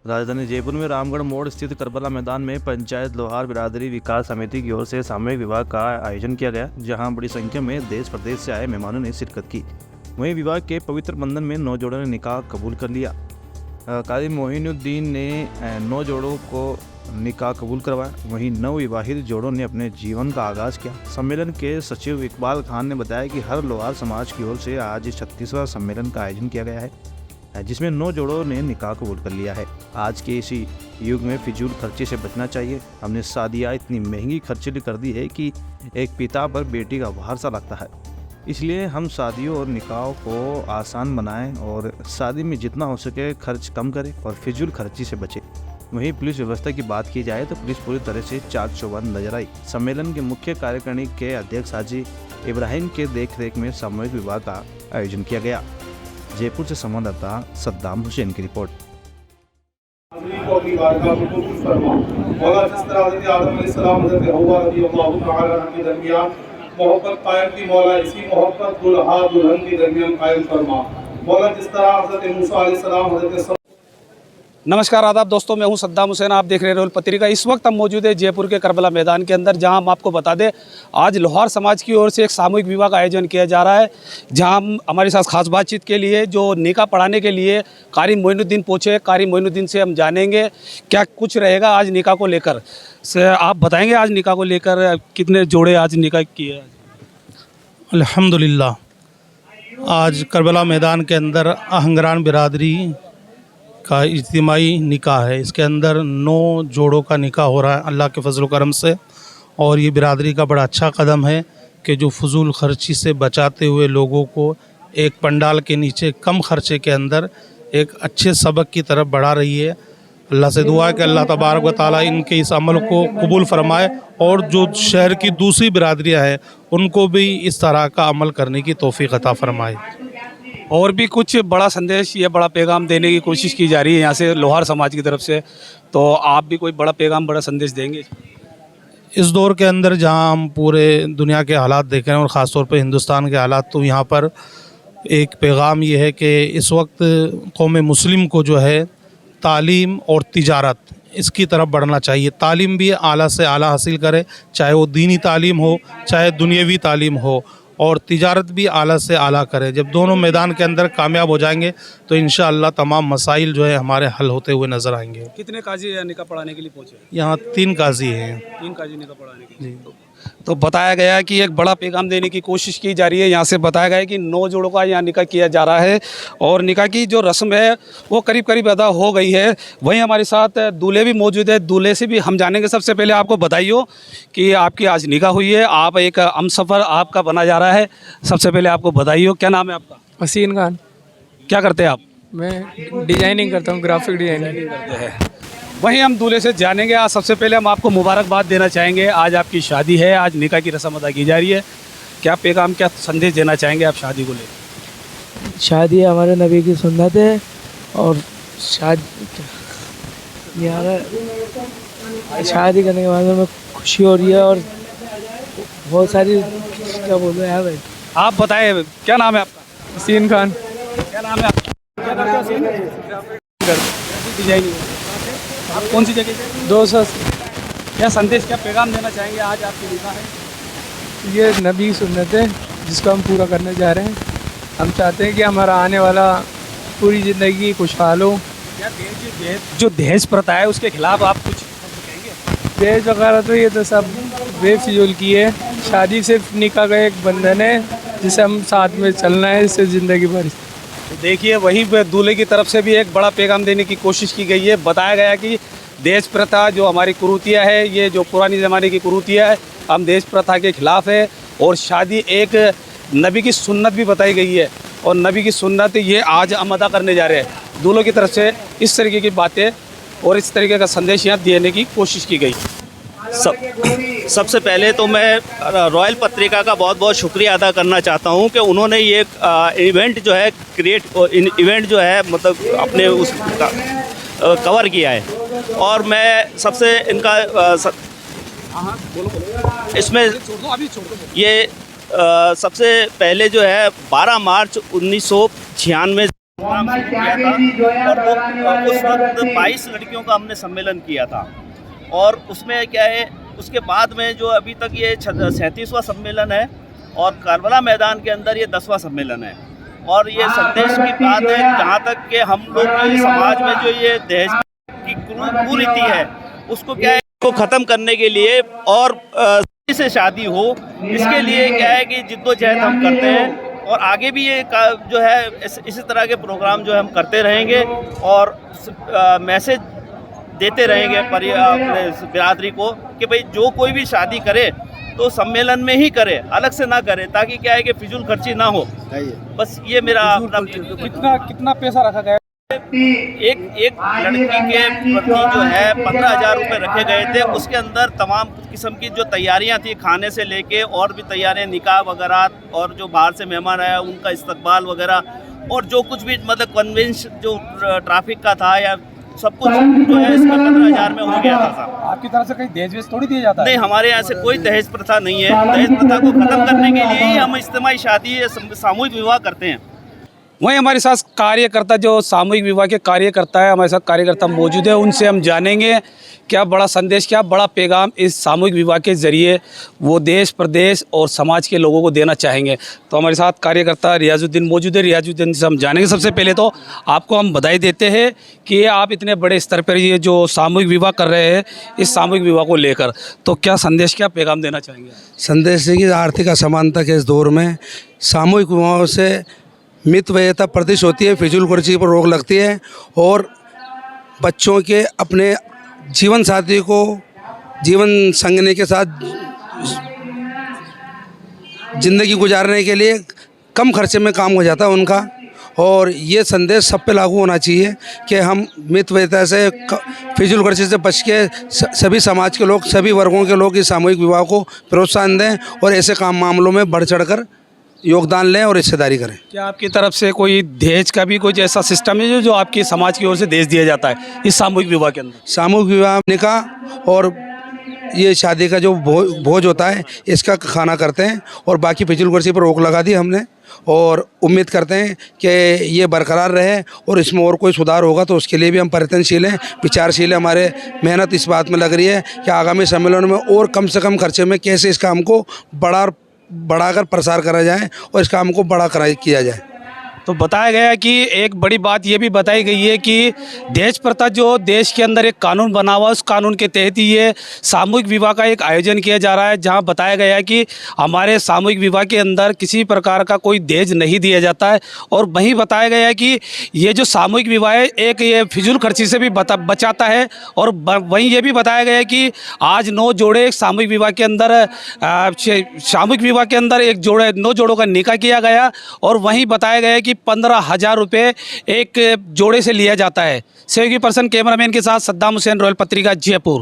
राजधानी जयपुर में रामगढ़ मोड़ स्थित करबला मैदान में पंचायत लोहार बिरादरी विकास समिति की ओर से सामूहिक विवाह का आयोजन किया गया, जहां बड़ी संख्या में देश प्रदेश से आए मेहमानों ने शिरकत की। वहीं विवाह के पवित्र बंधन में 9 जोड़ों ने निकाह कबूल कर लिया। काजी मोइनुद्दीन ने 9 जोड़ों को निकाह कबूल करवाया। वहीं नवविवाहित जोड़ों ने अपने जीवन का आगाज किया। सम्मेलन के सचिव इकबाल खान ने बताया कि हर लोहार समाज की ओर से आज 36वां सम्मेलन का आयोजन किया गया है, जिसमें 9 जोड़ों ने निकाह कबूल कर लिया है। आज के इसी युग में फिजूल खर्चे से बचना चाहिए। हमने शादियाँ इतनी महंगी खर्चीली कर दी है कि एक पिता पर बेटी का भार सा लगता है। इसलिए हम शादियों और निकाहों को आसान बनाएं और शादी में जितना हो सके खर्च कम करें और फिजूल खर्ची से बचें। वहीं पुलिस व्यवस्था की बात की जाए तो पुलिस पूरी तरह से चाक चौबंद नजर आई। सम्मेलन के मुख्य कार्यकारिणी के अध्यक्ष हाजी इब्राहिम के देखरेख में सामूहिक विवाह का आयोजन किया गया। जयपुर से संवाददाता सद्दाम हुसैन की रिपोर्ट। मोहब्बत कायम की मौला, इसी मोहब्बत दुल्हा दुल्हन के दरमियान कायम फरमा मौला। जिस तरह हज़रत मूसा अलैहिस्सलाम हज़रत। नमस्कार आदाब दोस्तों, मैं हूं सद्दाम हुसैन। आप देख रहे हैं रोल पत्रिका। इस वक्त हम मौजूद है जयपुर के करबला मैदान के अंदर, जहां हम आपको बता दें आज लोहार समाज की ओर से एक सामूहिक विवाह का आयोजन किया जा रहा है, जहां हम हमारे साथ खास बातचीत के लिए जो निकाह पढ़ाने के लिए कारी मोइनुद्दीन पहुंचे। कारी मोइनुद्दीन से हम जानेंगे क्या कुछ रहेगा आज निकाह को लेकर। आप बताएंगे आज निकाह को लेकर कितने जोड़े आज निकाह किए? अल्हम्दुलिल्लाह आज करबला मैदान के अंदर आहंगरान बिरादरी का इज्तिमाई निकाह है। इसके अंदर 9 जोड़ों का निकाह हो रहा है अल्लाह के फजल करम से। और ये बिरादरी का बड़ा अच्छा कदम है कि जो फजूल खर्ची से बचाते हुए लोगों को एक पंडाल के नीचे कम खर्चे के अंदर एक अच्छे सबक की तरफ बढ़ा रही है। अल्लाह से दुआ है कि अल्लाह तबारक व तआला इनके इस अमल को कबूल फरमाए और जो शहर की दूसरी बिरादरियाँ हैं उनको भी इस तरह का अमल करने की तौफीक अता फरमाए। और भी कुछ बड़ा संदेश या बड़ा पैगाम देने की कोशिश की जा रही है यहाँ से लोहार समाज की तरफ से, तो आप भी कोई बड़ा पैगाम बड़ा संदेश देंगे? इस दौर के अंदर जहाँ हम पूरे दुनिया के हालात देख रहे हैं और ख़ास तौर पर हिंदुस्तान के हालात, तो यहाँ पर एक पैगाम ये है कि इस वक्त कौम मुस्लिम को जो है तालीम और तिजारत इसकी तरफ बढ़ना चाहिए। तालीम भी आला से आला हासिल करे, चाहे वो दीनी तालीम हो चाहे दुनियावी तालीम हो, और तिजारत भी आला से आला करे। जब दोनों मैदान के अंदर कामयाब हो जाएंगे तो इंशाअल्लाह तमाम मसाइल जो है हमारे हल होते हुए नज़र आएंगे। कितने काजी निकाह पढ़ाने के लिए पहुँचे? यहाँ 3 काजी हैं। 3 काजी निकाह पढ़ाने के लिए। तो बताया गया कि एक बड़ा पैगाम देने की कोशिश की जा रही है। यहाँ से बताया गया है कि 9 जोड़ों का यहाँ निकाह किया जा रहा है और निकाह की जो रस्म है वो करीब करीब अदा हो गई है। वहीं हमारे साथ दूल्हे भी मौजूद है, दूल्हे से भी हम जानेंगे। सबसे पहले आपको बधाई हो कि आपकी आज निकाह हुई है, आप एक हमसफ़र आपका बना जा रहा है। सबसे पहले आपको बधाई हो। क्या नाम है आपका? हसीन खान। क्या करते हैं आप? मैं डिजाइनिंग करता हूँ, ग्राफिक डिजाइनिंग करते हैं। वहीं हम दूल्हे से जानेंगे। आज सबसे पहले हम आपको मुबारकबाद देना चाहेंगे। आज आपकी शादी है, आज निकाह की रस्म अदा की जा रही है। क्या पैगाम, क्या संदेश देना चाहेंगे आप शादी को लेकर? शादी हमारे नबी की सुन्नत है और शादी करने के बाद में खुशी हो रही है और बहुत सारी, क्या बोल रहे हैं भाई? आप बताएं, क्या नाम है आपका? हसीन खान। क्या नाम है आपका? क्या करते हो? डिजाइनिंग। आप कौन सी जगह से? 200। क्या संदेश, क्या पैगाम देना चाहेंगे? आज आपकी निकाह है, ये नबी की सुन्नत है जिसको हम पूरा करने जा रहे हैं। हम चाहते हैं कि हमारा आने वाला पूरी ज़िंदगी खुशहाल हो। क्या जो दहेज प्रथा है उसके खिलाफ आप कुछ कहेंगे? दहेज वगैरह तो ये तो सब बेफिजूल की है। शादी सिर्फ निकाह का एक बंधन है जिसे हम साथ में चलना है, इससे ज़िंदगी भर। तो देखिए, वहीं पे दूल्हे की तरफ से भी एक बड़ा पैगाम देने की कोशिश की गई है। बताया गया कि दहेज प्रथा जो हमारी कुरीतियाँ है, ये जो पुरानी ज़माने की कुरीतियाँ है, हम दहेज प्रथा के ख़िलाफ़ है। और शादी एक नबी की सुन्नत भी बताई गई है और नबी की सुन्नत ये आज हम अदा करने जा रहे हैं। दूल्हों की तरफ से इस तरीके की बातें और इस तरीके का संदेश यहाँ देने की कोशिश की गई। सबसे पहले तो मैं रॉयल पत्रिका का बहुत बहुत शुक्रिया अदा करना चाहता हूं कि उन्होंने ये इवेंट जो है इवेंट जो है मतलब अपने उस कवर किया है। और मैं सबसे इनका इसमें ये सबसे पहले जो है 12 मार्च 1996 प्रोग्राम शुरू किया था और उस वक्त 22 लड़कियों का हमने सम्मेलन किया था। और उसमें क्या है, उसके बाद में जो अभी तक ये 37वां सम्मेलन है और करबला मैदान के अंदर ये 10वां सम्मेलन है। और ये संदेश की बात है जहाँ तक कि हम लोग के समाज में जो ये दहेज की कुरीति है उसको क्या है, को ख़त्म करने के लिए और से शादी हो, इसके लिए क्या है कि जिद्दोजहद हम करते हैं। और आगे भी ये जो है इसी तरह के प्रोग्राम जो है हम करते रहेंगे और मैसेज देते रहेंगे अपने बिरादरी को कि भाई जो कोई भी शादी करे तो सम्मेलन में ही करे, अलग से ना करे, ताकि क्या है कि फिजूल खर्ची ना हो। बस ये मेरा अपना कितना पैसा रखा गया? एक लड़की के प्रति जो है 15,000 रुपये रखे गए थे। उसके अंदर तमाम किस्म की जो तैयारियां थी, खाने से लेके और भी तैयारियां, निकाह वगैरह और जो बाहर से मेहमान आया उनका इस्तकबाल वगैरह और जो कुछ भी मतलब कन्वेंस जो ट्रैफिक का था या सब कुछ जो है इसका 15,000 में हो गया था साहब। आपकी तरफ से कहीं दहेज वेज थोड़ी दिया जाता है? नहीं, हमारे यहाँ से कोई दहेज प्रथा नहीं है। दहेज प्रथा को ख़त्म करने के लिए ही हम इज्तिमाई शादी या सामूहिक विवाह करते हैं। वहीं हमारे साथ कार्यकर्ता जो सामूहिक विवाह के कार्यकर्ता है, हमारे साथ कार्यकर्ता मौजूद है, उनसे हम जानेंगे क्या बड़ा संदेश, क्या बड़ा पैगाम इस सामूहिक विवाह के ज़रिए वो देश प्रदेश और समाज के लोगों को देना चाहेंगे। तो हमारे साथ कार्यकर्ता रियाजुद्दीन मौजूद है। रियाजुद्दीन से हम जानेंगे। सबसे पहले तो आपको हम बधाई देते हैं कि आप इतने बड़े स्तर पर ये जो सामूहिक विवाह कर रहे हैं, इस सामूहिक विवाह को लेकर तो क्या संदेश, क्या पैगाम देना चाहेंगे? संदेश है कि आर्थिक असमानता के इस दौर में सामूहिक विवाहों से मितव्ययता प्रतिश होती है, फिजूल खर्ची पर रोक लगती है और बच्चों के अपने जीवन साथी को जीवन संगने के साथ ज़िंदगी गुजारने के लिए कम खर्चे में काम हो जाता है उनका। और ये संदेश सब पे लागू होना चाहिए कि हम मितव्ययता से, फिजूल खर्ची से बच के सभी समाज के लोग, सभी वर्गों के लोग इस सामूहिक विवाह को प्रोत्साहन दें और ऐसे काम मामलों में बढ़ चढ़कर योगदान लें और हिस्सेदारी करें। क्या आपकी तरफ से कोई दहेज का भी कुछ ऐसा सिस्टम है जो आपकी समाज की ओर से दहेज दिया जाता है इस सामूहिक विवाह के अंदर? सामूहिक विवाह, निकाह और ये शादी का जो भोज होता है इसका खाना करते हैं और बाकी फिजूल खर्ची पर रोक लगा दी हमने और उम्मीद करते हैं कि ये बरकरार रहे और इसमें और कोई सुधार होगा तो उसके लिए भी हम प्रयत्नशील हैं, विचारशील हैं। हमारे मेहनत इस बात में लग रही है कि आगामी सम्मेलन में और कम से कम खर्चे में कैसे इस काम को बढ़ाकर प्रसार करा जाए और इस काम को किया जाए। तो बताया गया कि एक बड़ी बात ये भी बताई गई है कि दहेज प्रथा जो देश के अंदर एक कानून बना हुआ, उस कानून के तहत ही ये सामूहिक विवाह का एक आयोजन किया जा रहा है, जहां बताया गया है कि हमारे सामूहिक विवाह के अंदर किसी प्रकार का कोई दहेज नहीं दिया जाता है। और वहीं बताया गया है कि ये जो सामूहिक विवाह है एक ये फिजूल खर्ची से भी बचाता है। और वहीं ये भी बताया गया है कि आज 9 जोड़े सामूहिक विवाह के अंदर एक जोड़े 9 जोड़ों का निकाह किया गया। और वहीं बताया गया है कि 15,000 रुपये एक जोड़े से लिया जाता है। सहयोगी पर्सन कैमरामैन के साथ सद्दाम हुसैन, रॉयल पत्रिका, जयपुर।